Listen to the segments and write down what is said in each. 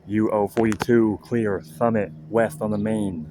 U042 clear, Summit, west on the main.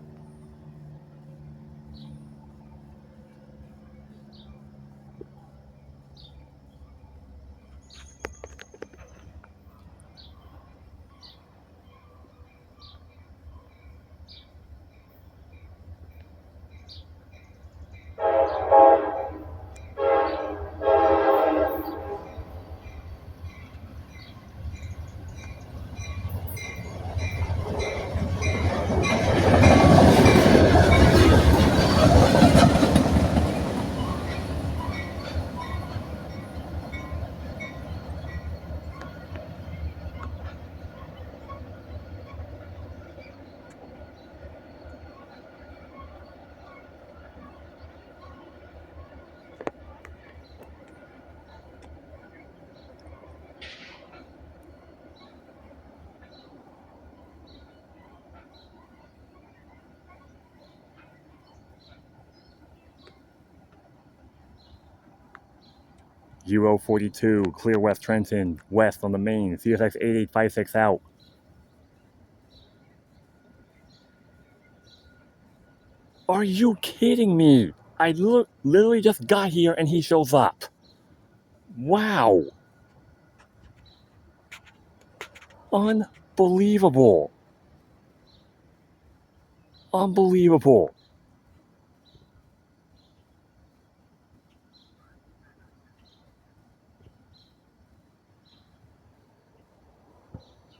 U042 clear, West Trenton, west on the main. CSX 8856 out. Are you kidding me? I literally just got here and he shows up. Wow. Unbelievable. Unbelievable.